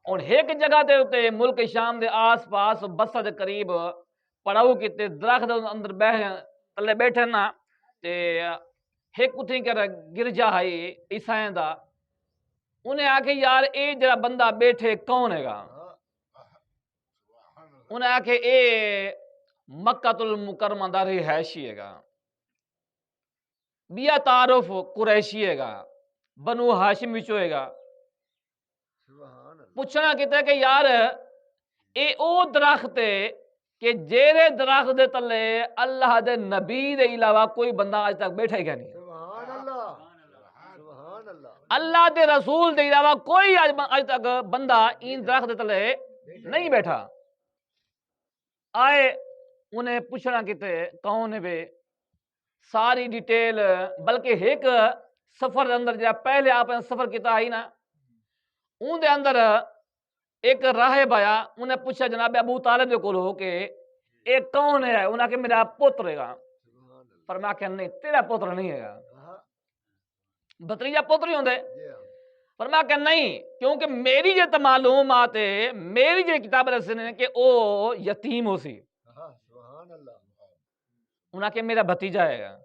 اور ایک جگہ دے ہوتے ملک شام دے آس پاس بسا دے قریب پڑاؤ کیتے درخت اندر تلے بیٹھے نا تے ایک اتھی کر گرجا ہے عیسائیں دا انہیں آکھے یار اے جڑا بندہ بیٹھے کون ہے گا؟ انہیں آکھے اے مکہ المکرمہ دا رہائشی ہے گا، بیا تعارف قریشی ہے گا، بنو ہاشم وچوں ہے گا۔ پوچھنا کیتا کہ یار اے او درخت ہے کہ جیرے درخت دے تلے اللہ دے نبی دے علاوہ کوئی بندہ آج تک بیٹھا ہی نہیں، اللہ دے رسول دے علاوہ کوئی آج تک بندہ این درخت دے تلے نہیں بیٹھا۔ آئے انہیں پوچھنا کیتے کون ہے بے ساری ڈیٹیل، بلکہ ایک سفر دے اندر جا پہلے آپ نے سفر کیتا آئی نا اون دے اندر ایک راہب آیا، انہیں پوچھا جناب ابو طالب دے کولو کہ اے کون ہے؟ انہیں کہ میرا پتر ہے گا۔ فرمایا کہ نہیں تیرا پتر نہیں ہے گا، بھتریجا پتر ہی ہوندے۔ فرمایا کہ نہیں، کیونکہ میری جو معلومات ہے، میری جو کتاب رسنے کہ او یتیم ہو سی۔ انہیں کہ میرا بھتیجا ہے گا،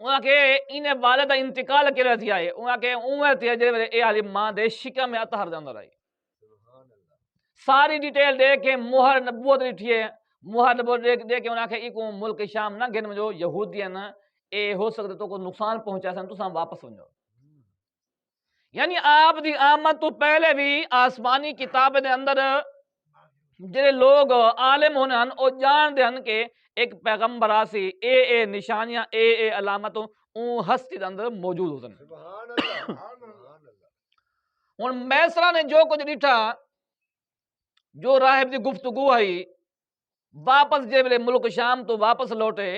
انہیں کہ انہیں والدہ انتقال کے رہتی آئے، انہیں کہ عمر تھی جب اے علی ماں دے شکم میں اطہر دے اندر آئی، ساری ڈیٹیل دے کے مہر نبوت لٹھی ہے، مہر نبوت دے کے انہیں کہ ایک ملک شام نہ گن میں جو یہودی ہیں نا اے ہو سکتے تو کو نقصان پہنچا سن تو سام واپس ہو جاؤ۔ یعنی آپ دی آمد تو پہلے بھی آسمانی کتاب دے اندر جڑے لوگ عالم ہونے ہن او جان دے ہن کہ ایک پیغمبر آسی اے نشانیاں اے علامتوں اون ہستی دے اندر موجود ہوتن۔ ہن میسرا نے جو کچھ ڈیٹھا، جو راہب دی گفتگو آئی، واپس جے ویلے ملک شام تو واپس لوٹے،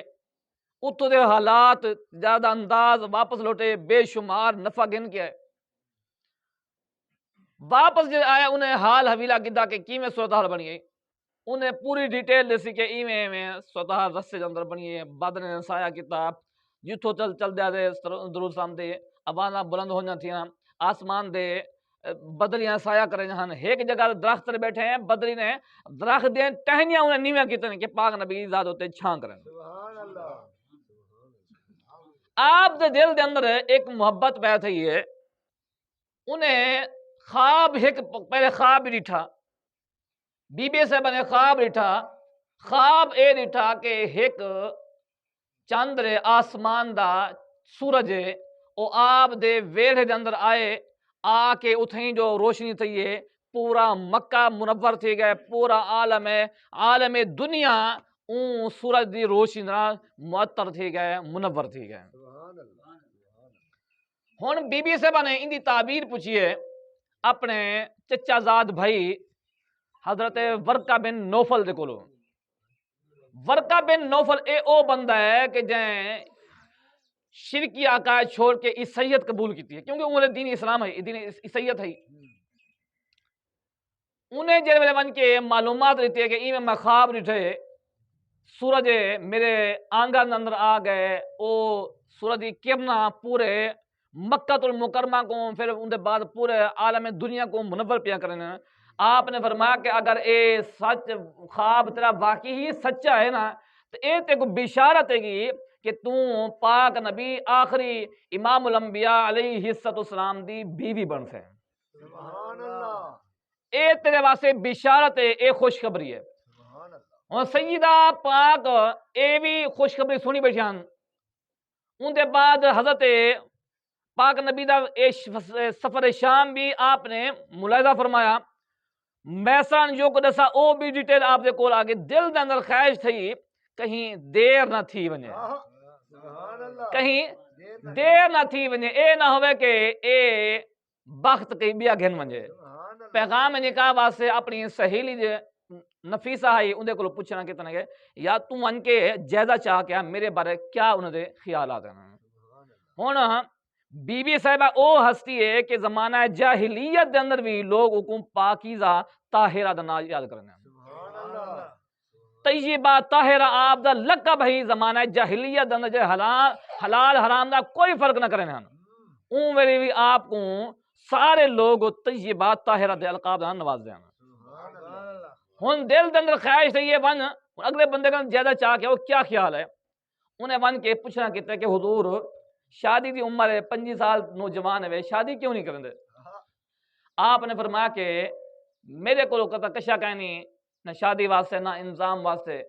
اتھو دے حالات زیادہ انداز واپس لوٹے، بے شمار نفع گن کے آئے، واپس جو آیا انہیں حال حویلہ گدا کہ کیویں صورتحال بنی ہے، انہیں پوری ڈیٹیل دیسی کہ ایویں صورتحال رسے دے اندر بنی ہے، بدر نے سایہ کتاب جتھوں چل دیا دے درود سلام دے آوازاں بلند ہو جاتی ہیں، آسمان دے بدریاں سایہ کریں جہاں ایک جگہ درخت بیٹھے ہیں، بدری نے درخت دیں ٹہنیاں انہیں نیویں کیتے ہیں کہ پاک نبی ذات ہوتے چھان کریں۔ آپ دے دل دے اندر ایک محبت پیدا تھی ہے، انہیں خواب ایک پہلے خواب ہی ڈیٹھا، بی بی صاحب نے خواب ڈیٹھا، خواب اے ڈیٹھا کہ ایک چاندر آسمان دا سورج ہے او آپ دے ویڑھے دے اندر آئے، آ کے اتھیں جو روشنی تھی ہے پورا مکہ منور تھی گئے، پورا عالم دنیا اون سورج دی روشنی نال معطر تھی گئے، منور تھی گئے۔ ہن بی بی صاحب نے ان دی تعبیر پوچھی ہے اپنے چچا زاد بھائی حضرت ورقہ بن نوفل دے کولو۔ ورقہ بن نوفل اے او بندہ ہے کہ جائیں شرکی عقائد چھوڑ کے عیسائیت قبول کی ہے، کیونکہ انہیں دین اسلام ہے، دین عیسائیت ہے۔ انہیں جیسے میں بن کے معلومات رہتی ہے کہ میں خواب رٹھے سورج میرے آنگن اندر آ گئے، او سورج کی کرنا پورے مکہ المکرمہ کو پھر ان کے بعد پورے عالم دنیا کو منور پیا کرنے۔ آپ نے فرمایا کہ اگر اے سچ خواب تیرا واقعی ہی سچا ہے نا تو اے تے کو بشارت ہے گی کہ تو پاک نبی آخری امام الانبیاء علیہ السلام دی بیوی بن سے۔ سبحان اللہ۔ اے تیرے واسطے بشارت ہے، اے خوشخبری ہے۔ اور سیدہ پاک اے بھی خوشخبری سنی بیٹھان، ان دے بعد حضرت پاک نبی دا سفر شام بھی آپ نے ملاحظہ فرمایا، میسان جو کو دسا او بھی ڈیٹیل آپ دے کول آگے، دل دے اندر خواہش تھی کہیں دیر نہ تھی ونجے، کہیں دیر نہ تھی ونجے، اے نہ ہوئے کہ اے بخت کہیں بیا گھن ونجے۔ پیغام نکاح واسطے اپنی سہیلی جے نفیسہ آئی ان دے کولو پوچھنا کتنا کہ یا تم ان کے جائزہ چاہ کیا میرے بارے کیا انہوں دے خیالات ہیں۔ ہونا بی بی صاحبہ او ہستی ہے کہ زمانہ جاہلیت دے اندر بھی لوگ حکم پاکیزہ طاہرہ دا نام یاد کرنے ہیں۔ طیبہ طاہرہ آپ دا لقب ہی زمانہ جاہلیت دے اندر جے حلال حرام دا کوئی فرق نہ کرنے ہیں۔ اون میری بھی آپ کو سارے لوگ طیبات طاہرات القاب نال نواز دینا. ہن دل دے اندر خواہش ہے یہ ون اگلے بندے کا زیادہ چاہ کے وہ کیا خیال ہے انہیں ون کے پوچھنا کیتا کہ حضور شادی دی عمر ہے 25 سال نوجوان ہے شادی کیوں نہیں کرندے؟ آپ نے فرمایا کہ میرے کو کتا کشا کہنی نہ شادی واسطے نہ انضام واسطے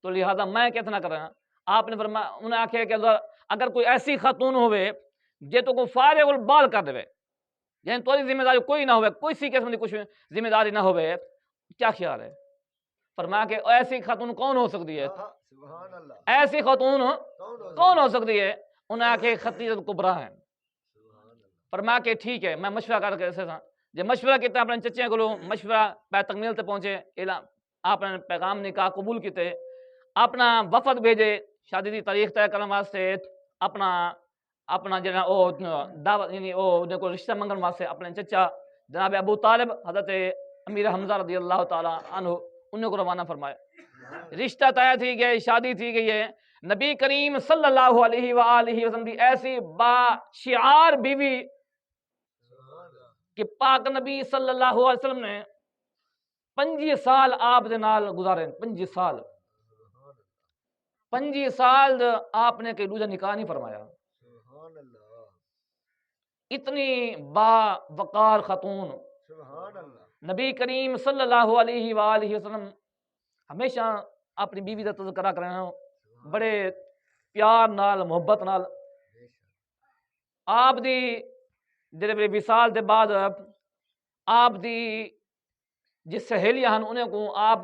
تو لہذا میں کتنا کرنا. آپ نے فرمایا انہیں آخیا کہ اگر کوئی ایسی خاتون ہوئے جے تو کو فارغ البال کر دے یعنی توری ذمہ داری کوئی نہ ہوئے کوئی سی قسم کی کچھ ذمہ داری نہ ہوئے کیا خیال ہے؟ فرمایا کہ ایسی خاتون کون ہو سکتی ہے؟ ایسی خاتون کون ہو سکتی ہے؟ انہیں آخیا خدیجہ کبریٰ ہیں. فرمایا کہ ٹھیک ہے میں مشورہ کر کے ایسے جب مشورہ کیتا اپنے چچے کو مشورہ پہ تکمیل تے پہنچے آپ نے پیغام نکاح قبول کیتے اپنا وفد بھیجے شادی دی تاریخ طے کرنے واسطے اپنا جنا او دعوت یعنی او نے کو رشتہ منگن واسطے اپنے چچا جناب ابو طالب حضرت امیر حمزہ رضی اللہ تعالی عنہ انہیں کو روانہ فرمایا. رشتہ طے تھی گئے شادی تھی گئی ہے. نبی کریم صلی اللہ علیہ وآلہ وسلم دی ایسی با شعار بیوی کہ پاک نبی صلی اللہ علیہ وسلم نے 25 سال آپ دے نال گزارے. 25 سال آپ نے کہ دوجا نکاح نہیں فرمایا. اتنی با وقار خاتون نبی کریم صلی اللہ علیہ وآلہ وسلم ہمیشہ اپنی بیوی کا تذکرہ کرنا بڑے پیار نال محبت نال. آپ دی جڑے وصال دے بعد آپ دی جس سہیلیاں ہیں انہیں کو آپ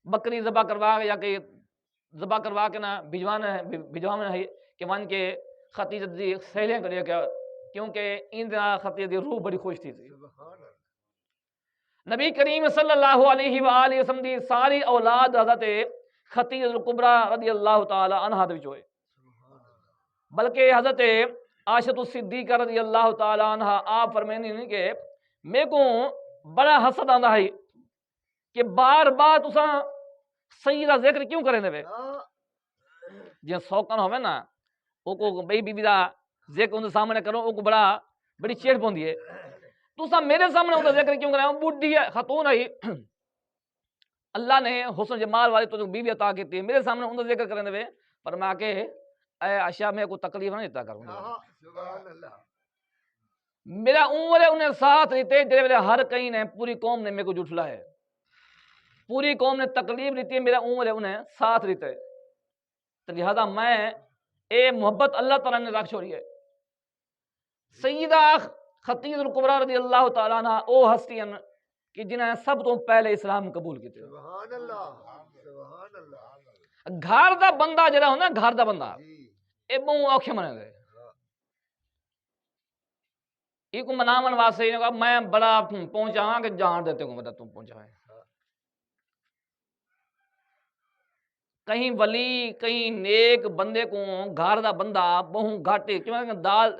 بکری ذبح کروا یا کہ ذبح کروا کے نہ بھجوانا ہے کہ ون کے خدیجہ دی سہیلیاں کریے کیونکہ ان دن خدیجہ دی روح بڑی خوش تھی. نبی کریم صلی اللہ علیہ وآلہ وسلم دی ساری اولاد حضرت خدیجہ الکبریٰ رضی اللہ تعالی عنہا دے وچ ہوئے بلکہ حضرت عائشہ الصدیقہ رضی اللہ تعالی عنہ آپ فرمائیں نہیں کہ میرے کو بڑا حسد آندا ہے کہ بار بار تساں سیدہ ذکر کیوں کریں دے جے سوکن ہوے نا او کو بئی بی بی دا ذکر ان سامنے کرو او کو بڑی چیڑ پوندی ہے. تساں میرے سامنے ان دا ذکر کیوں کرے؟ بڈھی ہے خاتون ہے اللہ نے حسن جمال والی تو بیوی عطا کی تھی میرے سامنے ان دا ذکر کریں دے فرمایا کہ اے عائشہ میں کو تکلیف نہ دیتا کروں گا. میرا عمر انہیں ساتھ لیتے جڑے میرے ہر کہیں نے پوری قوم نے میرے کو جھٹلا ہے پوری قوم نے تکلیف لیتی ہے میرا عمر انہیں ساتھ لیتے تو لہذا میں اے محبت اللہ تعالیٰ نے رکھ چھوڑی ہے. سیدہ خدیجہ الکبریٰ رضی اللہ تعالیٰ عنہ او ہستی ہیں کہ جنہیں سب تو پہلے اسلام قبول کیتے. گھر دا بندہ جڑا ہو نا گھر دا بندہ اے بہت اوکھے منے دے یہ کو منامن واسطے میں بڑا پہنچا ہاں کہ جان دیتے کو مدد تم پہنچا ہے. کہیں ولی کہیں نیک بندے کو گھر دا بندہ بہت گھاٹے کیوں دال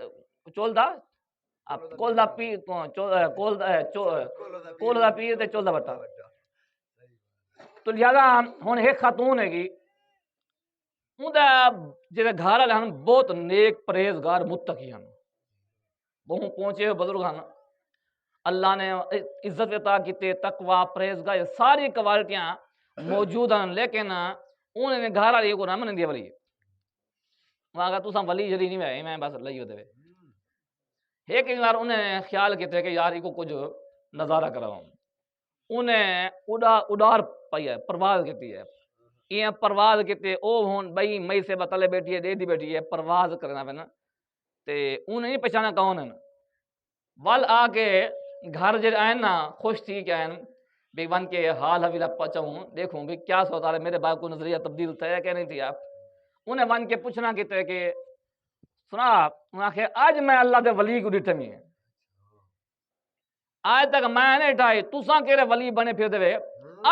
چول دا کول دا پی کول دا پی تے چول دا بٹا. تو لہذا ہن ایک خاتون ہے گی اون دا جڑے گھر والے ہیں بہت نیک پرہیزگار متقی ہیں بہت پہنچے ہوئے بزرگ ہیں اللہ نے عزت عطا کیتے تقوی پرہیزگار ساری کوالٹیاں موجود ہیں لیکن انہوں نے گھر والی کو نہ من دی ولی وہاں تساں ولی جڑی نہیں ہے میں بس لئی دے ایک بار انہیں خیال کیتے کہ یار کو کچھ نظارہ کراؤں انہیں اڈار پئی ہے پرواز کیتی ہے یہ پرواز کیتے او ہون بھائی مئی سے بتلے بیٹھی ہے دے دی بیٹھی ہے پرواز کرنا پینا تے انہیں نہیں پہچانا کون ہے ول آ کے گھر جڑے آئیں نا خوش تھی کہ آئیں بھی ون کے حال حویلہ پچاؤں دیکھوں بھی کیا سوتا ہے میرے باپ کو نظریہ تبدیل تھا کہ نہیں تھی. آپ انہیں ون کے پوچھنا کیتے کہ سنا انہاں کہ آج میں اللہ دے ولی کو ڈٹھے میں آج تک میں نہیں ڈھائی تساں کہڑے ولی بنے پھر دے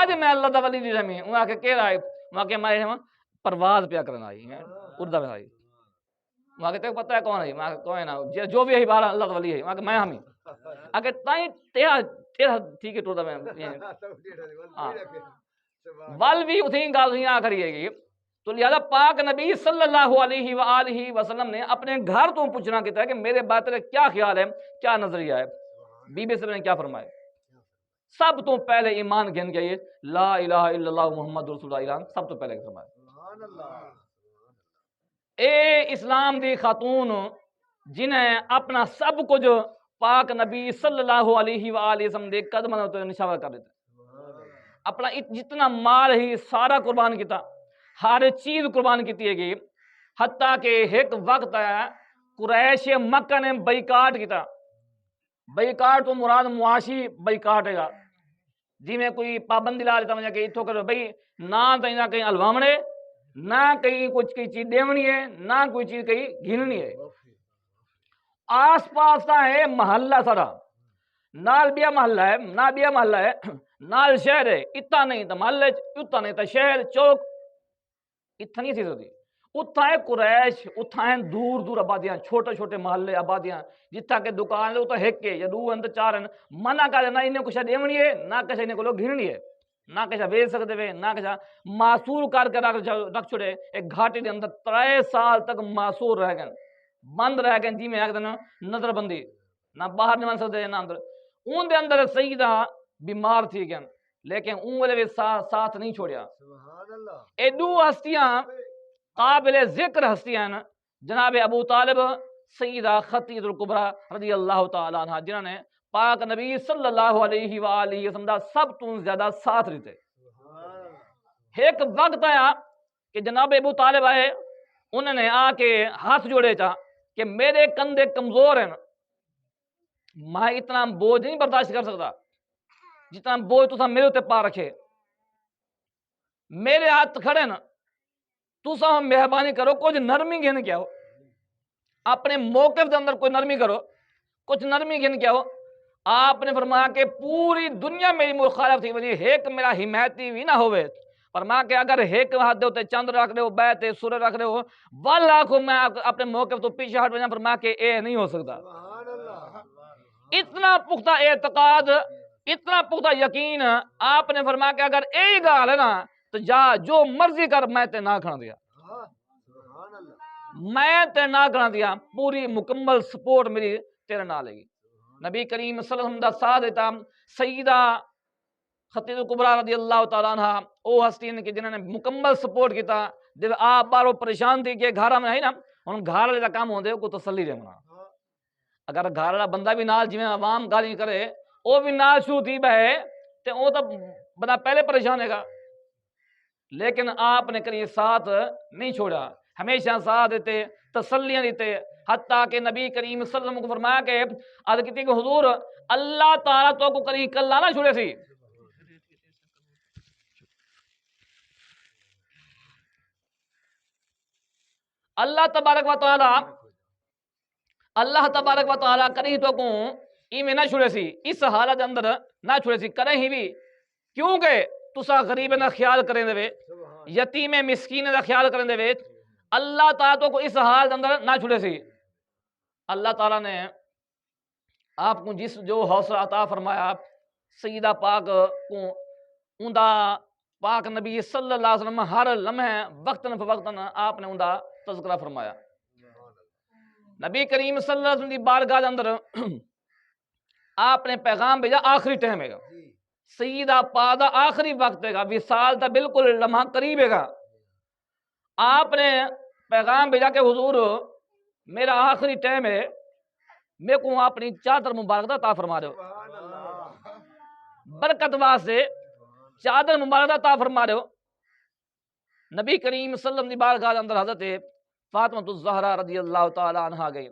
آج میں اللہ دا ولی ڈٹھے میں انہاں کہ کہڑا ہے وہاں کہ میں پرواز پیا کرنا آئی اردو میں آئی وہاں کہ پتہ ہے کون ہے وہاں کہ کوئی نہ جو بھی ہے بارہ اللہ دا ولی ہے وہاں کہ میں ہمیں اگر تائیں تیرا ٹھیک ہے ٹوٹا میں ول بھی اتنی گال نہیں آ کریے گی. تو لہذا پاک نبی صلی اللہ علیہ وآلہ وسلم نے اپنے گھر تو پوچھنا کیتا ہے کہ میرے بات کیا خیال ہے کیا نظریہ ہے. بی بی صاحب نے کیا فرمایا؟ سب تو پہلے ایمان گھن کے لا الہ الا اللہ محمد رسول اللہ ایران سب تو پہلے فرمایا۔ اے اسلام دی خاتون جنہیں اپنا سب کچھ پاک نبی صلی اللہ علیہ وآلہ وسلم دے قدموں تے نشاور کر دیتا، اپنا جتنا مال ہی سارا قربان کیتا، ہر چیز قربان کیتی ہے گی، حتیٰ کہ ایک وقت ہے قریش مکہ نے بائیکاٹ کیتا۔ بائیکاٹ تو مراد معاشی بائیکاٹ ہے گا، جی میں کوئی پابندی لا دیتا ہوں کہ اتھو کرو بھائی نہ تو کہیں الوامڑے نہ کہیں کچھ کی چیز دیونی ہے نہ کوئی چیز کہیں گھننی ہے۔ آس پاس کا ہے محلہ سارا، نال بیا محلہ ہے نہ بیا محلہ ہے نال شہر ہے، اتنا نہیں تو محلہ اتنا نہیں تو شہر چوک، اتنی چیز ہوتی۔ اتھا ہے قریش، اتھا ہیں دور دور آبادیاں، چھوٹے چھوٹے محلے آبادیاں، جتھا کے دکان ہے اتھا ہیک کے یا دو ہیں تو چار ہیں، منع کر نہ انہیں کچھ دیونی ہے نہ کچھ انہیں کو لوگ گھننی ہے، نہ کچھ بیچ سکتے ہوئے نہ کچھ معصور کر کے رکھ چھوڑے۔ ایک گھاٹی دے اندر 3 سال تک معصور رہ گئے، بند رہ گئے، جی میں آگے نظر بندی، نہ باہر نہیں بن سکتے نہ اندر۔ اون دے اندر سیدہ بیمار تھی گئے لیکن اون والے ساتھ نہیں چھوڑیا۔ اے دو ہستیاں قابل ذکر ہستیاں جناب ابو طالب سیدہ خدیجہ الکبریٰ رضی اللہ تعالیٰ عنہ، جنہوں نے پاک نبی صلی اللہ علیہ وآلہ وسلم دا سب تو زیادہ ساتھ لیتے۔ ایک وقت آیا کہ جناب ابو طالب آئے، انہوں نے آ کے ہاتھ جوڑے چاہ کہ میرے کندھے کمزور ہیں، میں اتنا بوجھ نہیں برداشت کر سکتا جتنا بوجھ تو میرے اتنے پا رکھے، میرے ہاتھ کھڑے نا تو مہربانی کرو کچھ نرمی گھن کیا ہو، اپنے موقف دے اندر کوئی نرمی کرو، کچھ نرمی گھن کیا ہو۔ آپ نے فرمایا کہ پوری دنیا میری مخالف تھی وجہ ایک میرا حمایتی بھی نہ ہوئے، فرمایا کہ اگر ایک ہاتھ دے ہوتے چند رکھ رہے ہو بیت سورہ رکھ رہے ہو واللہ کو میں اپنے موقف تو پیچھے ہٹ بجا، فرمایا کہ اے نہیں ہو سکتا۔ اتنا پختہ اعتقاد، اتنا پختہ یقین، آپ نے فرمایا کہ اگر یہی گال ہے نا تو جا جو مرضی کر میں تے نہ کھڑا دیا، میں تے نہ کھڑا دیا، پوری مکمل سپورٹ میری تیرے نہ لے گی۔ نبی کریم صلی اللہ علیہ وسلم دا ساتھ دیتا سیدہ خدیجہ الکبریٰ رضی اللہ تعالیٰ عنہ، او ہستی نے کہ جنہوں نے مکمل سپورٹ کیتا۔ جب آپ بارو پریشان تھی کہ گھر میں ہے نا ہن گھر والے دا کام ہوندے کو تسلی رہنا، اگر گھر والا بندہ بھی نال جویں عوام گالی کرے او بھی نال شو تھی بہے تے او تو بندہ پہلے پریشان ہے گا، لیکن آپ نے کبھی ساتھ نہیں چھوڑا، ہمیشہ ساتھ دیتے، تسلیاں دیتے، حتیٰ کہ نبی کریم صلی اللہ علیہ وسلم کو فرمایا کہ عرض کیتی کہ حضور اللہ تعالیٰ تو کو کہیں کلا نہ چھوڑے سی، اللہ تبارک و تعالیٰ کریں تو کو ایویں نہ چھوڑے سی، اس حالت اندر نہ چھوڑے سی کریں ہی بھی، کیونکہ تسا غریب نہ خیال کریں دے، یتیم مسکین دا خیال کریں دے، اللہ تعالیٰ تو کو اس حالت اندر نہ چھوڑے سی۔ اللہ تعالیٰ نے آپ کو جس جو حوصلہ عطا فرمایا سیدہ پاک کو اوندا پاک نبی صلی اللہ علیہ وسلم ہر لمحے وقتاً فوقتاً آپ نے اوندا تذکرہ فرمایا۔ نبی کریم صلی اللہ علیہ وسلم دی بارگاہ اندر آپ نے پیغام بھیجا، آخری ٹائم ہے گا، سیدہ پاک دا آخری وقت ہے گا، وصال دا بالکل لمحہ قریب ہے گا، آپ نے پیغام بھیجا کہ حضور میرا آخری ٹائم ہے، میرے کو اپنی چادر مبارک دا عطا فرما دو، برکت واسطے چادر مبارک دا عطا فرما دو۔ نبی کریم صلی اللہ علیہ وسلم دی بارگاہ اندر حضرت فاطمہ الزہرا رضی اللہ تعالی عنہا گئی،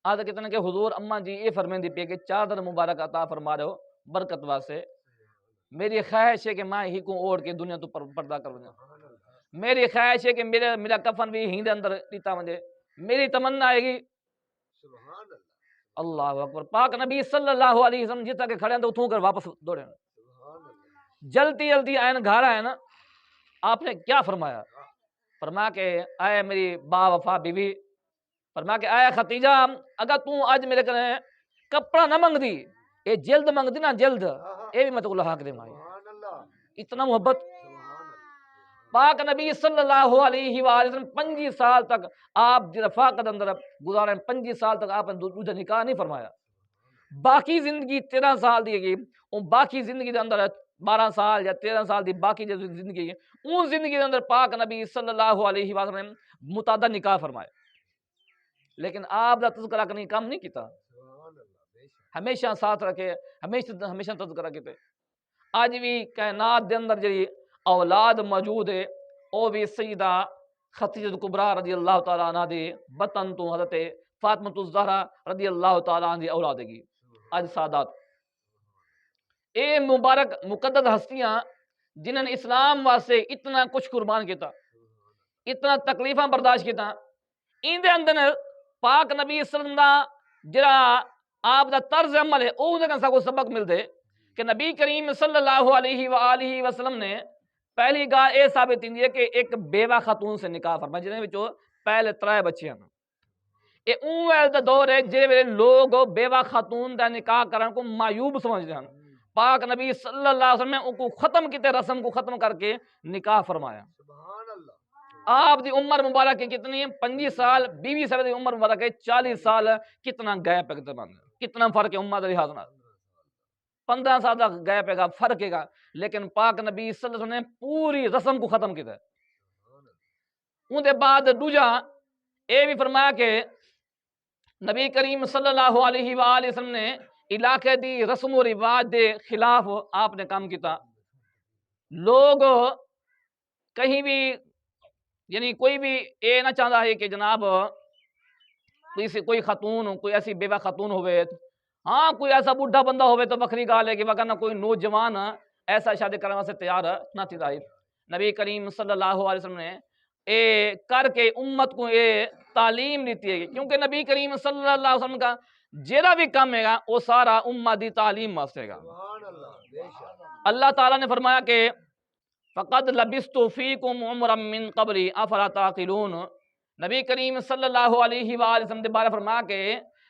آدھا کہتے ہیں کہ حضور اماں جی یہ فرمائیں دی پی کہ چادر مبارک عطا فرما دو برکت واسطے، میری خواہش ہے کہ میں ہی کو اوڑھ کے دنیا تو پردہ کر ونجا، میری خواہش ہے کہ میرا کفن بھی ہی دے اندر دیتا ونجے، میری تمنا آئے گی۔ اللہ اکبر، پاک نبی صلی اللہ علیہ وسلم جتا کہ کھڑے ہیں تو اتھوں کر واپس دوڑے، جلدی جلدی آئین گھر آئے نا، آپ نے کیا فرمایا؟ فرمایا کہ اے میری با وفا بیوی، فرمایا کہ اے خدیجہ اگر تو آج میرے کنے کپڑا نہ منگ دی، اے جلد منگ دی نا جلد، اے بھی میں تو اللہ حق دے مائی، اتنا محبت۔ پاک نبی صلی اللہ علیہ وآلہ وسلم 25 سال تک آپ دی رفاقت اندر گزارے، 25 سال تک آپ نے دوسرا نکاح نہیں فرمایا، باقی زندگی 13 سال دی گئی، اور باقی زندگی دے اندر 12 سال یا 13 سال دی باقی جو زندگی ہے اون زندگی دے اندر پاک نبی صلی اللہ علیہ وسلم نے متعدد نکاح فرمائے، لیکن آپ دا تذکرہ کرنے کام نہیں کیتا، ہمیشہ ساتھ رکھے، ہمیشہ تذکرہ کیتے۔ اج بھی کائنات دے اندر جی اولاد موجود ہے او بھی سیدہ خدیجہ کبریٰ رضی اللہ تعالیٰ عنہ دے بطن تو حضرت فاطمہ الزہرا رضی اللہ تعالیٰ عنہ دی اولاد گی۔ اج سادات اے مبارک مقدس ہستیاں جنہوں نے اسلام واسطے اتنا کچھ قربان کیتا، اتنا تکلیفاں برداشت کیتا، ان دے اندر پاک نبی صلی اللہ علیہ وسلم دا جڑا آپ دا طرز عمل ہے او دے سا کو سبق مل دے کہ نبی کریم صلی اللہ علیہ وآلہ وسلم نے پہلی گال اے ثابت ہوندی ہے کہ ایک بیوہ خاتون سے نکاح فرمایا، جنہاں وچوں پہلے 3 بچے ہیں۔ اے اون ویلے دا دور ہے جے ویلے لوگ بیوہ خاتون دا نکاح کرن کو معیوب سمجھدے ہیں، پاک نبی صلی اللہ علیہ وسلم نے ان کو ختم کیتے، رسم کو ختم کر کے نکاح فرمایا۔ آپ دی عمر مبارک کی کتنی ہے؟ 25 سال، بیوی سال دی عمر مبارک ہے 40 سال، کتنا گیپ ہے، کتنا فرق ہے امت دے لحاظ نال، 15 سال کا گیپ ہے گا، فرق ہے گا، لیکن پاک نبی صلی اللہ علیہ وسلم نے پوری رسم کو ختم کیتا ہے۔ ان دے بعد دوجا اے بھی فرمایا کہ نبی کریم صلی اللہ علیہ وآلہ وسلم نے علاقے دی رسم و رواج دے خلاف آپ نے کام کیتا۔ لوگ کہیں بھی یعنی کوئی بھی اے نہ چاہتا ہے کہ جناب کوئی خاتون، کوئی ایسی بیوہ خاتون ہوئے، ہاں کوئی ایسا بڈھا بندہ ہوئے تو بکری گال ہے کہ وگرنہ کوئی نوجوان ایسا شادی کرنے سے تیار نہ تھی ظاہر۔ نبی کریم صلی اللہ علیہ وسلم نے اے کر کے امت کو اے تعلیم دیتی ہے، کیونکہ نبی کریم صلی اللہ علیہ وسلم کا جیڑا بھی کام ہے گا وہ سارا امت دی تعلیم واسطے گا۔ اللہ تعالیٰ نے فرمایا کہ فقد لبثت فیکم عمرا من قبلی افلا تعقلون، نبی کریم صلی اللہ علیہ وآلہ وسلم دے بارے فرمایا کہ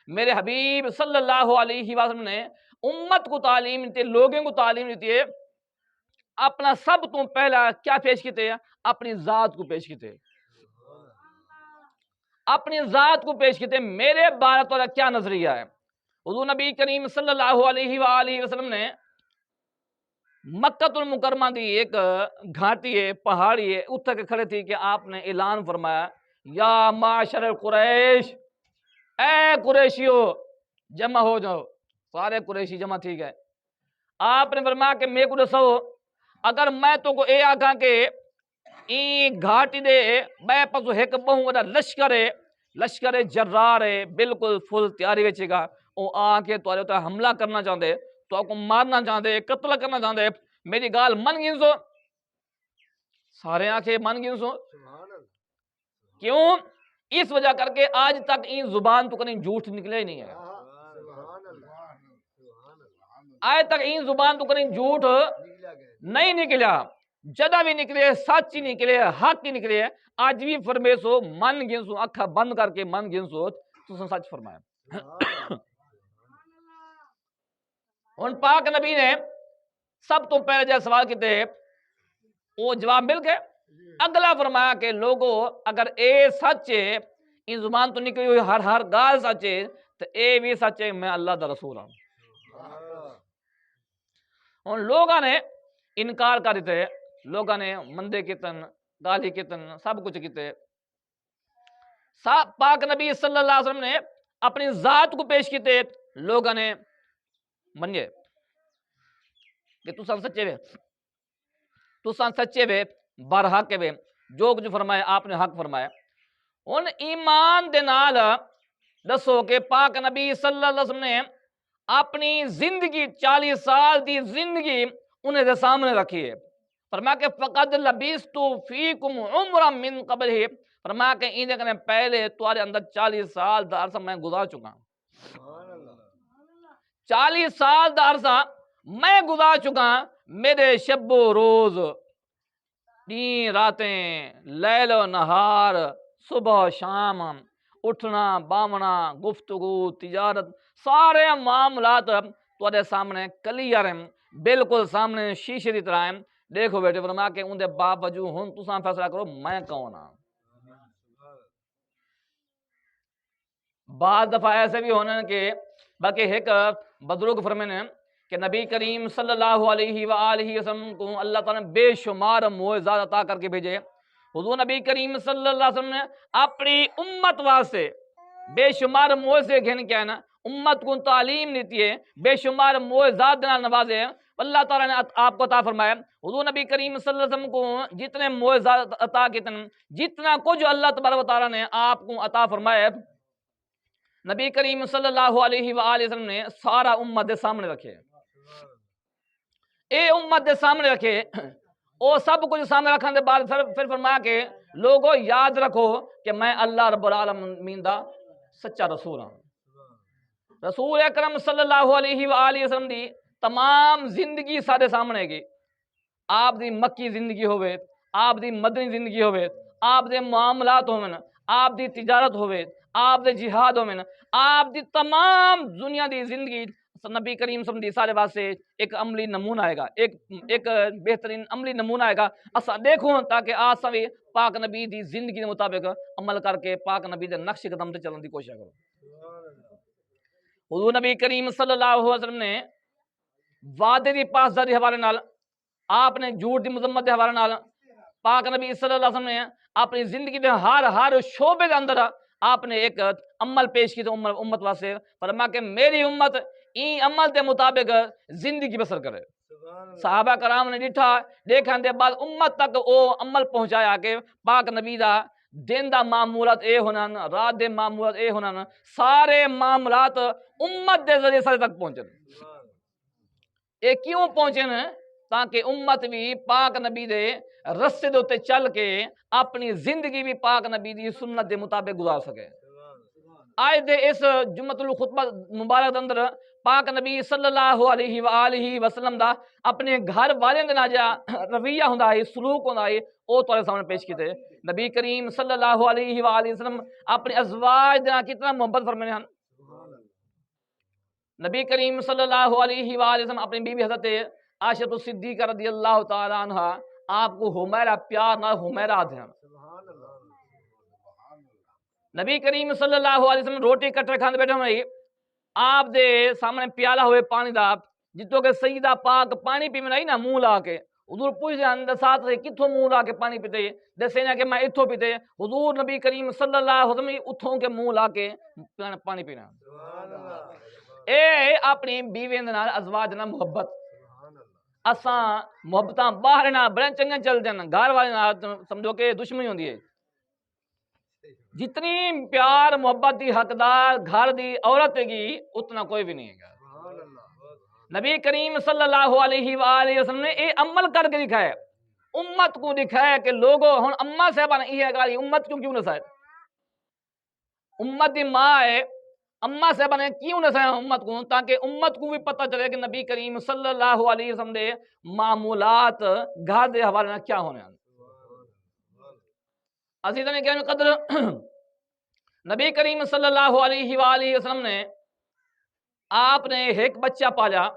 میرے حبیب صلی اللہ علیہ وسلم نے امت کو تعلیم دیتی، لوگوں کو تعلیم دیتی ہے، اپنا سب تو پہلا کیا پیش کیتے ہیں؟ اپنی ذات کو پیش کیتے، اپنی ذات کو پیش کیتے، میرے بارے تو کیا نظریہ ہے۔ حضور نبی کریم صلی اللہ علیہ وآلہ وسلم نے مکہ المکرمہ دی ایک گھاٹی ہے، پہاڑی ہے، اتر کے کھڑے تھی کہ آپ نے اعلان فرمایا یا معاشر القریش، اے قریشیو جمع ہو جاؤ، سارے قریشی جمع تھی گئے۔ آپ نے فرمایا کہ میں کو دسو اگر میں تو کو اے آکھاں کہ این گھاٹی دے میں پسو ایک بہوں وڈا لشکر جرار ہے، بالکل فل تیاری وچ گا، او آ کے تواڈے تے حملہ کرنا چاہندے، تو کو مارنا چاہندے، قتل کرنا چاہندے، میری گال من گنسو؟ سارے آنکھیں من گنسو، کیوں؟ اس وجہ کر کے آج تک این زبان تو کہیں جھوٹ نکلے ہی نہیں ہے، آج تک این زبان تو کہیں جھوٹ نہیں نکلا، جدہ بھی نکلے سچ ہی نکلے، حق ہی نکلے، آج بھی فرمیسو من گنسو، اکھا بند کر کے من گنسو تو سچ فرمایا۔ ان پاک نبی نے سب تو پہلے جب سوال کیتے وہ جواب مل گئے، اگلا فرمایا کہ لوگوں اگر اے سچ ہے، ان زبان تو نکلی ہوئی ہر گال سچ ہے، تو اے بھی سچ ہے میں اللہ دا رسول ہوں۔ ان لوگوں نے انکار کر دیتے، لوگوں نے مندے کیتن، گالی کیتن، سب کچھ کیتے۔ پاک نبی صلی اللہ علیہ وسلم نے اپنی ذات کو پیش کیتے، لوگوں نے منیے کہ تسان سچے وے برحق وے، جو کچھ فرمائے آپ نے حق فرمایا۔ ان ایمان دے نال دسو کہ پاک نبی صلی اللہ علیہ وسلم نے اپنی زندگی 40 سال دی زندگی انہیں دے سامنے رکھی ہے، فرمایا کہ فقد لبثت فیکم عمرا من قبلہ، فرمایا کہ ان دے پہلے تمہارے اندر 40 سال دا عرصہ میں گزار چکا، 40 سال دا عرصہ میں گزار چکا، میرے شب و روز، دن راتیں، لیل و نہار، صبح شام، اٹھنا باونا، گفتگو، تجارت، سارے معاملات تواڈے سامنے کلیئر ہیں، بالکل سامنے شیشے دی طرح ہیں۔ دیکھو بیٹے، فرمایا کہ ان دے باوجود ہن تساں فیصلہ کرو میں کون ہاں۔ بعض دفعہ ایسے بھی ہونا کہ باقی ایک بزرگ فرمانے کہ نبی کریم صلی اللہ علیہ وآلہ وسلم کو اللہ تعالیٰ نے بے شمار معجزات عطا کر کے بھیجے. حضور نبی کریم صلی اللہ علیہ وسلم نے اپنی امت واسطے بے شمار معجزے گھن کے نا امت کو تعلیم دیتی ہے، بے شمار معجزات نال نوازے. اللہ تعالیٰ نے آپ کو عطا فرمایا. حضور نبی کریم صلی اللہ علیہ وسلم کو جتنے معجزات عطا کیے، جتنا کچھ اللہ تبارک و تعالیٰ نے آپ کو عطا فرمایا، نبی کریم صلی اللہ علیہ وآلہ وسلم نے سارا امت دے سامنے رکھے. اے امت دے سامنے رکھے، او سب کچھ سامنے رکھنے کے بعد پھر فرمایا کہ لوگوں یاد رکھو کہ میں اللہ رب العالمین دا سچا رسول ہوں. رسول اکرم صلی اللہ علیہ وآلہ وسلم دی تمام زندگی سارے سامنے گی. آپ دی مکی زندگی ہوئے، آپ دی مدنی زندگی ہوئے، آپ دے معاملات ہوئے، آپ دی تجارت ہوئے، آپ دے جہاد ہوئے، آپ دی تمام دنیا دی زندگی نبی کریم صلی اللہ علیہ وسلم سارے واسطے ایک عملی نمونہ آئے گا، ایک بہترین عملی نمونہ آئے گا. اسا دیکھو تاکہ آسا بھی پاک نبی دی زندگی کے مطابق عمل کر کے پاک نبی دے نقش قدم تے چلن دی کوشش کرو. حضور نبی کریم صلی اللہ علیہ وسلم نے وعدے دی پاسداری حوالے نال، آپ نے جھوٹ دی مذمت دے حوالے نال، پاک نبی صلی اللہ علیہ وسلم نے اپنی زندگی دے ہر شعبے دے اندر آپ نے ایک عمل پیش کی تو امت واسطے فرمایا کہ میری امت این عمل دے مطابق زندگی بسر کرے. صحابہ کرام نے دیکھا دے بعد امت تک او عمل پہنچایا کہ پاک نبی دا دن دا معمولات اے ہونن، رات دے معمولات اے ہونن، سارے معاملات امت دے ذریعے سارے تک پہنچن. اے کیوں پہنچن؟ تاکہ امت بھی پاک نبی دے رستے دے تے چل کے اپنی زندگی بھی پاک نبی دی سنت دے مطابق گزار سکے. آج دے اس جمعۃ الخطبہ مبارک اندر پاک نبی صلی اللہ علیہ وآلہ وسلم دا اپنے گھر والے دے نال رویہ ہوندا ہے، سلوک ہوندا ہے، او تواڈے سامنے پیش کیتے. نبی کریم صلی اللہ علیہ وآلہ وسلم اپنے ازواج دے نال کتنا محبت فرمانے ہیں. نبی کریم صلی اللہ علیہ وآلہ وسلم اپنی بیوی حضرت عائشہ صدیقہ رضی اللہ تعالی عنہ آپ کو حمیرہ پیار نہ حمیرہ دیں. نبی کریم صلی اللہ علیہ وسلم روٹی کٹر کھانے بیٹھے ہوئے، آپ دے سامنے پیالہ ہوئے پانی دا، جتوں کہ سیدہ پاک پانی پی میں نا منہ لا کے حضور پوچھتے ہیں ساتھ سے کتوں منہ لا کے پانی پیتے، دسے نا کہ میں اتھوں پیتے. حضور نبی کریم صلی اللہ علیہ وسلم اتھوں کے منہ لا کے پانی پینا. اے اپنی بیوی دے نال ازواج نال محبت. اساں محبتاں باہر نہ بڑے چنگے چل جان، گھر والے نال سمجھو کہ دشمنی ہوندی ہے. جتنی پیار محبت دی حقدار گھر دی عورت گی اتنا کوئی بھی نہیں ہے. نبی کریم صلی اللہ علیہ وآلہ وسلم نے اے عمل کر کے دکھایا، امت کو دکھایا کہ لوگوں ہن اماں صاحبہ نے یہ گالی امت کیوں نہ سائے. امت دی ماں ہے، اماں صاحبہ نے کیوں نہ سائے امت کو، تاکہ امت کو بھی پتہ چلے کہ نبی کریم صلی اللہ علیہ وسلم دے معمولات گھر دے حوالے کیا ہونے ہیں. عزیزان کرام قدر، نبی کریم صلی اللہ علیہ وآلہ وسلم نے آپ نے ایک بچہ پالا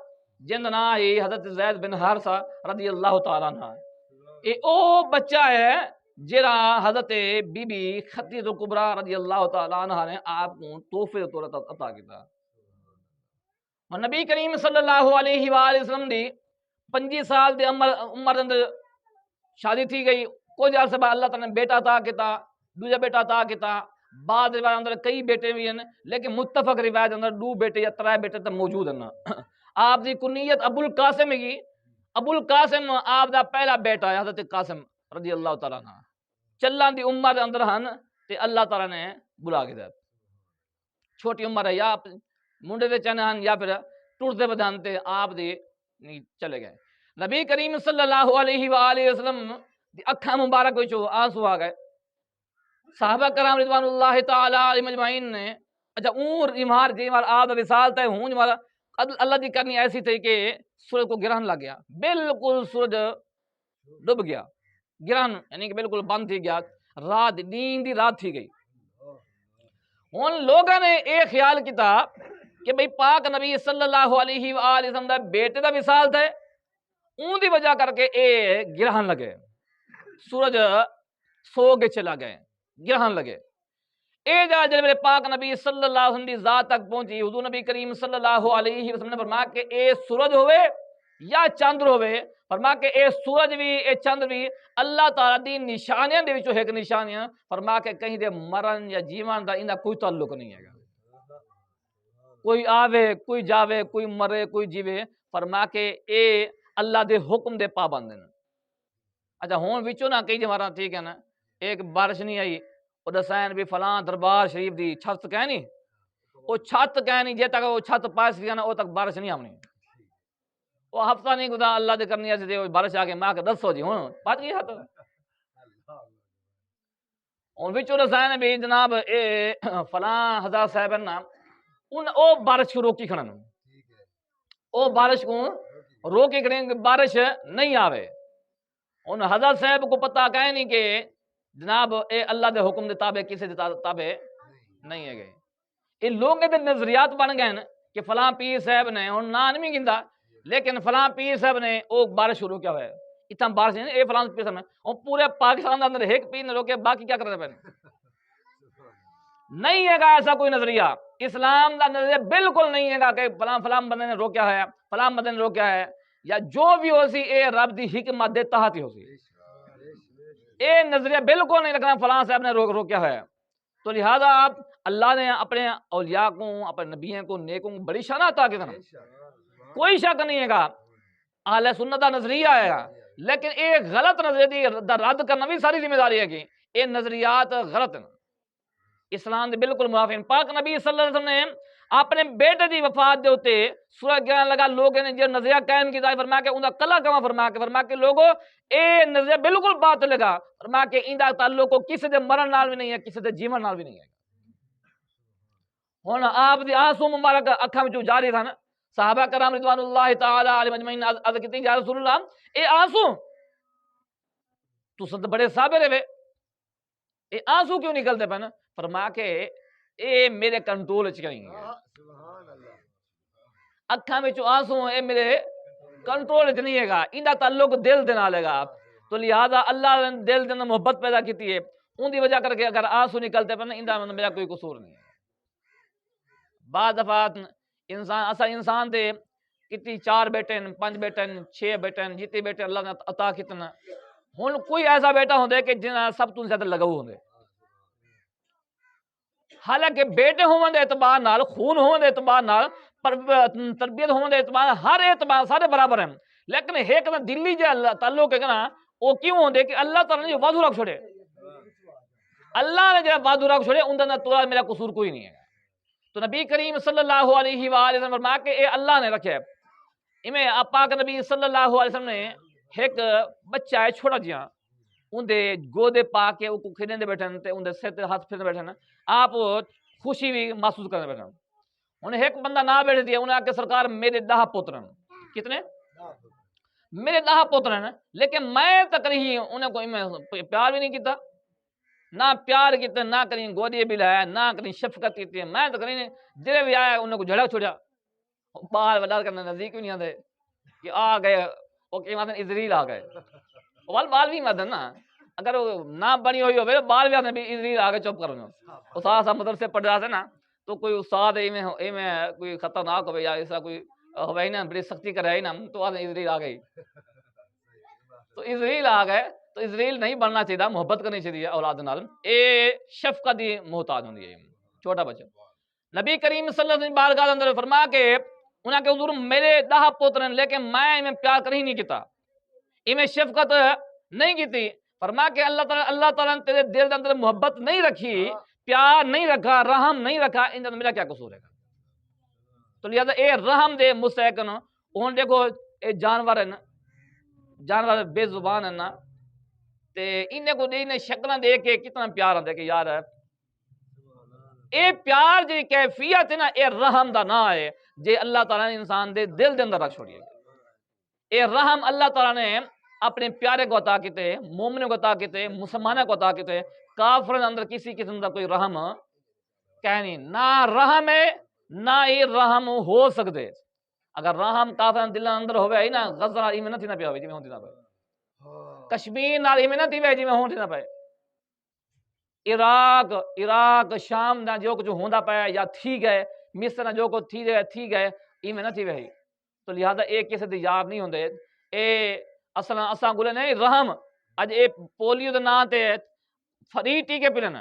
جن کا نام ہے حضرت زید بن حارثہ رضی اللہ تعالیٰ عنہ. یہ او بچہ ہے جرا حضرت بی بی خدیجہ کبریٰ رضی اللہ تعالیٰ عنہ نے آپ کو تحفے کے طور پر عطا کیا. اور نبی کریم صلی اللہ علیہ وآلہ وسلم دی 25 سال دی عمر اندر شادی تھی گئی. کچھ عرصے بعد اللہ تعالیٰ نے بیٹا عطا کیتا، دوجا بیٹا عطا کیتا. بعد روایت اندر کئی بیٹے بھی ہیں، لیکن متفق روایت اندر 2 بیٹے یا 3 بیٹے تو موجود ہیں. آپ دی کنیت ابو القاسم ہے. ابو القاسم آپ دا پہلا بیٹا ہے حضرت قاسم رضی اللہ تعالیٰ عنہ. چلان دی عمر اندر ہن تے اللہ تعالیٰ نے بلا کے دیا. چھوٹی عمر ہے، یا منڈے دے چنے ہن یا پھر ٹرتے بدن تے آپ دے چلے گئے. نبی کریم صلی اللہ علیہ وآلہ وسلم دی اکھاں مبارک وچ آنسو آ گئے. صحابہ کرام رضوان اللہ تعالی علیہم اجمعین نے اچھا ایمار آپ رسالت ہے ہوں جمارا اللہ دی کرنی ایسی تھی کہ سورج کو گرہن لگ گیا، بالکل سورج ڈب گیا، گرہن یعنی کہ بالکل بند تھی گیا، رات نیند دی رات تھی گئی. ان لوگوں نے ایک خیال کیتا کہ بھئی پاک نبی صلی اللہ علیہ وآلہ وسلم دا بیٹے دا وصال تھے، اون دی وجہ کر کے اے گرہن لگے، سورج سو کے چلا گئے، گرہن لگے. اے جا جب میرے پاک نبی صلی اللہ علیہ وسلم دی ذات تک پہنچی، حضور نبی کریم صلی اللہ علیہ وسلم نے فرمایا کہ اے سورج ہوئے یا چاندر ہوئے، فرمایا کہ اے سورج بھی اے چاندر بھی اللہ تعالیٰ دی نشانیاں دے وچوں ایک نشانیاں، فرمایا کہ کہیں دے مرن یا جیون دا انہاں کوئی تعلق نہیں ہے گا، کوئی آوے کوئی جاوے کوئی مرے کوئی جیوے، فرمایا کہ اے اللہ دے حکم دے پابند ہیں۔ اچھا ہون وچوں نہ کئی جمارا ٹھیک ہے نا، ایک بارش نہیں آئی وہ دسائن بھی فلاں دربار شریف دی چھت کہہ نہیں، وہ چھت کہہ نہیں، جے تک وہ چھت پاس کیا نا وہ تک بارش نہیں آنی، وہ ہفتہ نہیں گزا اللہ دے کرنی ایسے دے بارش آ کے ماں کے دسو جی ہوں بات کی ہاتھ ہوں وچوں دسائن بھی جناب اے فلاں ہزار صاحب نا ان او بارش کو روکی کھڑن، او بارش کو روکی کھڑیں کہ بارش نہیں آوے، ان حضرت صاحب کو پتہ کہیں نہیں کہ جناب اے اللہ دے حکم دے تابع کسی دے تابع نہیں ہے گئے، یہ لوگ دے نظریات بن گئے کہ فلاں پیر صاحب نے ہن نا نہیں گندا لیکن فلاں پیر صاحب نے او بارش شروع کیا ہوا ہے، اتنا بارش نہیں اے فلاں پیر صاحب نے اور پورے پاکستان دے اندر ایک پیر نے روکے باقی کیا کرنے پے نہیں ہے گا ایسا کوئی نظریہ، اسلام دا نظریہ بالکل نہیں ہے گا کہ فلاں فلاں بندے نے روکیا ہے فلاں بندے نے روکیا ہے، یا جو بھی ہو سی اے رب دی حکمت دے تحت ہی ہو سی، اے نظریہ بالکل نہیں رکھنا فلاں صاحب نے روکیا ہے۔ تو لہذا آپ اللہ نے اپنے اولیاء کو اپنے نبیوں کو نیکوں کو بڑی شان عطا کی، کوئی شک نہیں ہے گا اہل سنت دا نظریہ ہے گا، لیکن ایک غلط نظریہ دا رد کرنا بھی ساری ذمہ داری ہے کہ یہ نظریات غلط ہیں، اسلام دے بالکل موافق۔ پاک نبی صلی اللہ علیہ وسلم نے اپنے بیٹے دی وفات دے اوتے سورہ کہنے لگا لوگوں نے جو نظریہ قائم کیتا ہے، فرمایا کہ اوندا کلا کما فرمایا کہ لوگوں اے نظریہ بالکل باطل لگا، فرمایا کہ ایندا تعلق کو کسی دے مرن نال بھی نہیں ہے کسی دے جیون نال بھی نہیں ہے۔ ہن آپ دی آنسو مبارک اکھاں وچوں جاری تھا نا، صحابہ کرام رضوان اللہ تعالی علیہم اجمعین عرض کیتی یا رسول اللہ اے آنسو تساں تے بڑے صابر ہوئے اے آنسو کیوں نکلتے پے نا، فرمایا کہ اے میرے کنٹرول وچ نہیں ہے، اکھاں وچوں آنسو اے میرے کنٹرول وچ نہیں ہے گا، ایندا تعلق دل دے نال ہے گا، تو لہذا اللہ نے دل دے اندر محبت پیدا کیتی ہے، اون دی وجہ کر کے اگر آنسو نکلتے پے نا ایندا میرا کوئی قصور نہیں ہے۔ بعض دفعہ انسان دے کتنی 4 بیٹے 5 بیٹے 6 بیٹے جتنے بیٹے اللہ نے عطا کتنا ہن کوئی ایسا بیٹا ہوندے کہ جنہاں سب تو زیادہ لگاؤ ہوندے، حالانکہ بیٹے ہون دے اعتبار نال خون ہون دے اعتبار نال تربیت ہون دے اعتبار نال ہر اعتبار سارے برابر ہیں، لیکن ایک نا دلی جو تعلق ہے نا وہ کیوں ہوندے کہ اللہ تعالی نے وعدہ رکھ چھوڑے، اللہ نے جو وعدہ رکھ چھوڑے ان دا تو میرا قصور کوئی نہیں ہے۔ تو نبی کریم صلی اللہ علیہ وآلہ وسلم فرمایا کہ اے اللہ نے رکھے، میں پاک نبی صلی اللہ علیہ وسلم نے ایک بچہ ہے چھوٹا جہاں ان دے گودے پا کے وہ کھیلنے دے بیٹھے تے ان دے سر تے ہاتھ پھیرنے بیٹھے آپ خوشی بھی محسوس کرنے بیٹھے، انہیں ایک بندہ نہ بیٹھے دیا انہیں آ کے سرکار میرے 10 پوتر ہیں، کتنے میرے 10 پوتر ہیں، لیکن میں تک نہیں انہیں کوئی پیار بھی نہیں کیتا، نہ پیار کیتے نہ کہیں گودی بھی لایا نہ کہیں شفقت کی، میں تو کہیں جڑے بھی آیا انہیں کو جھڑک چھوڑیا، بال وڈا کرنے نزدیک بھی نہیں آتے کہ آ گئے وہ کہ ماتن اسرائیل آ گئے، بال بھی ماتن نا اگر وہ نہ بنی ہوئی ہوئے بال بھی آتے بھی اسرائیل آ گئے چپ کرو، استاد صاحب مدرسے پڑھ رہا تھے نا تو کوئی استاد ایویں کوئی خطرناک ہوئے یا ایسا کوئی ہوئے نا بڑی سختی کرے نا تو آتے اسرائیل آ گئی، تو اسرائیل آ گئے تو اسرائیل نہیں بننا چاہیے، محبت کرنی چاہیے اولاد نال، اے شفقت دی محتاج ہوندی ہے چھوٹا بچہ۔ نبی کریم صلی اللہ علیہ وسلم بارگاہ اندر فرمایا کہ انہاں کہ حضور میرے 10 پوتر ہیں لیکن میں انہیں پیار کر ہی نہیں کیتا، انہیں شفقت نہیں کیتی، فرمایا کہ اللہ تعالیٰ نے تیرے دل کے اندر محبت نہیں رکھی، پیار نہیں رکھا، رحم نہیں رکھا، ان میرا کیا قصور ہے؟ تو لہذا اے رحم دے مستحق نا، ہن دیکھو اے جانور ہیں، جانور بے زبان ہیں نا، تے انہیں کو انہیں شکلاں دیکھ کے کتنا پیار آتا ہے کہ یار اے پیار جی کیفیت ہے نا اے رحم دا نہ ہے جے اللہ تعالیٰ نے انسان دے دل دے اندر رکھ چھوڑی ہے، اے رحم اللہ تعالیٰ نے اپنے پیارے کو عطا کیتے، مومنوں کو عطا کیتے، مسلمانوں کو عطا کیتے، کافروں کے اندر کسی قسم کا کوئی رحم کہنی نہ رحم ہے نہ ہی رحم ہو سکتے، اگر رحم کافر دل اندر ہوئے نا غزہ ایویں نہ تھی نہ پیا ہوئے جی میں ہوندی نہ پئے، کشمیر نال ایویں نہ تھی وے جی میں ہوندی نہ پئے، عراق شام نہ جو کچھ ہوندا پیا یا تھی گئے، مصر نہ جو کچھ تھی گئے ایویں نہ تھی وہی، تو لہذا اے کسے دی یاد نہیں ہوندے، اے اساں گلے نہیں رحم اج اے پولیو دے نام تے فری ٹیکے پلن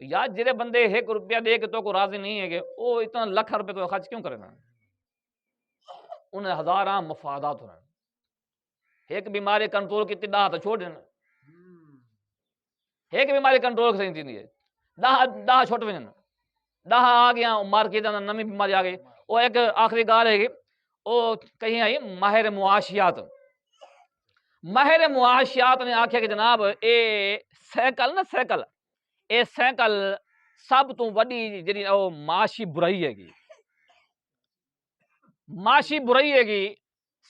یا جڑے بندے 1 روپیہ دے کے تو کو راضی نہیں ہے کہ وہ اتنا لکھ روپے تو خرچ کیوں کرے نا، انہیں ہزاراں مفادات ہونا، ایک بیماری کنٹرول کی 10 تو چھوڑ دینا، ایک بیماری کنٹرول سے نہیں ہے 10 چھوٹ ونجن 10 آ گیا مار کے نمی بیماری آ گئی۔ وہ ایک آخری گال ہے وہ کہیں آئی ماہر معاشیات نے آخیا کہ جناب اے سائیکل اے سائیکل سب تو وڈی جڑی او معاشی برائی ہے گی، معاشی برائی ہے گی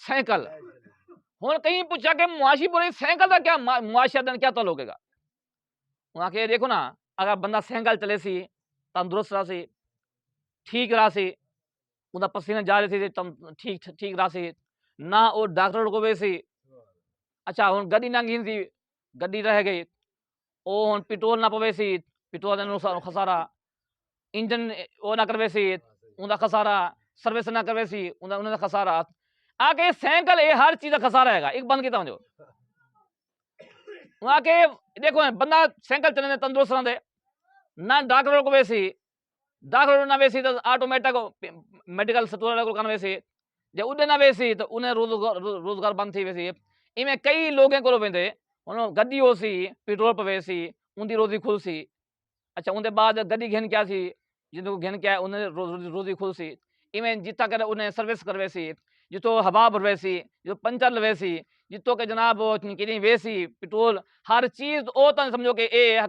سائیکل۔ ہن کہیں پوچھا کہ معاشی برائی سائیکل کا کیا معاشیات کیا تعلق ہے گا؟ وہاں کہ دیکھو نا اگر بندہ سائیکل چلے سی تندرست رہ سی ٹھیک رہ سی انہیں پسینہ جا رہی سی ٹھیک رہ سی نہ وہ ڈاکٹر کو ویسی، اچھا ہن گڈی نہ گھن سی گڈی رہ گئی وہ ہن پیٹرول نہ پوے سی پیٹرول کا خسارہ، انجن وہ نہ کروے سی ان کا خسارہ، سروس نہ کروے سی انہوں کا خسارہ، آ کے سائیکل اے ہر چیز کا خسارہ ہے گا، ایک بند کیتا وجو وہاں کے دیکھو بندہ سائیکل چلنے تندرست رہندے نہ ڈاکٹر کو ویسی ڈاکٹر نہ ویسی تو آٹومیٹک میڈیکل سٹور کو کن ویسی جے اڈے نہ ویسی تو انہیں روزگار بند تھی ویسی، ایویں کئی لوگیں کو ویندے انہوں گڈی ہو سی پیٹرول پہ ویسی ان دی روزی کھل سی، اچھا اندر بعد گڈی گھن کیا سی جن کو گھن کیا انہیں روزی کھل سی، ایویں جتا کرے انہیں سروس کروے سی جتوں ہوا بھروے سی جو پنچر لوے سی جتوں کہ جناب کہیں ویسی پیٹرول ہر چیز او تن سمجھو کہ اے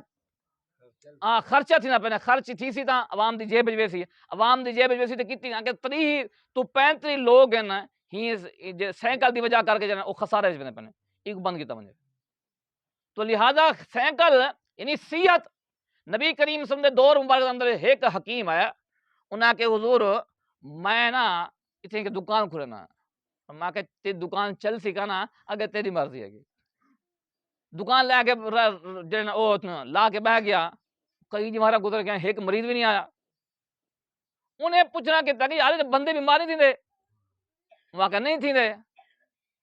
خرچہ تھی نہ پہنے خرچ تھی سی تا عوام دی جیب ویسی عوام دی جیب ویسی تو کتنی کہ 30 تو 35 لوگ ہیں نا ہی سائیکل دی وجہ کر کے جانا او خسارے وچ پہنے ایک بند کیتا ونجے، تو لہذا سائیکل یعنی صحت نبی کریم صلی اللہ علیہ وسلم دے دور مبارک اندر ایک حکیم آیا انہاں کہ حضور میں نا اتنے کہ دکان کھلنا میں کہ تے دکان چل سی کا نا اگر تیری مرضی ہے دکان لے کے لا کے بہ گیا کئی جی ہمارا گزر گیا ایک مریض بھی نہیں آیا، انہیں پوچھنا کہ تاکہ یار بندے بیمار نہیں تھے وہاں کہ نہیں تھے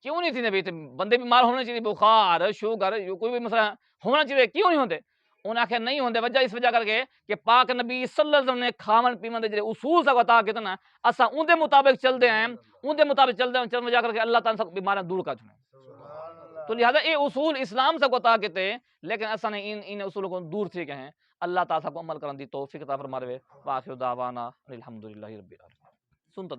کیوں نہیں تھے بھائی بندے بیمار ہونے چاہیے بخار شوگر کوئی بھی مسئلہ ہونا چاہیے کیوں نہیں ہوتے، انہیں آخیا نہیں ہوندے وجہ اس وجہ کر کے کہ پاک نبی صلی اللہ علیہ وسلم نے کھاون پیون دے جڑے اصول سے بتا کے نا اساں اون دے مطابق چلدے ہیں اون دے مطابق چلدے ہیں چل وجہ کر کے اللہ تعالی سب بیماریاں دور کر چھڑے، تو لہذا یہ اصول اسلام سے بتا کے تھے لیکن اساں نے ان اصولوں کو دور تھی کہ ہیں اللہ تعالی کو عمل کرن دی توفیق عطا فرماوے، واخر دعوانا الحمدللہ رب العالمین۔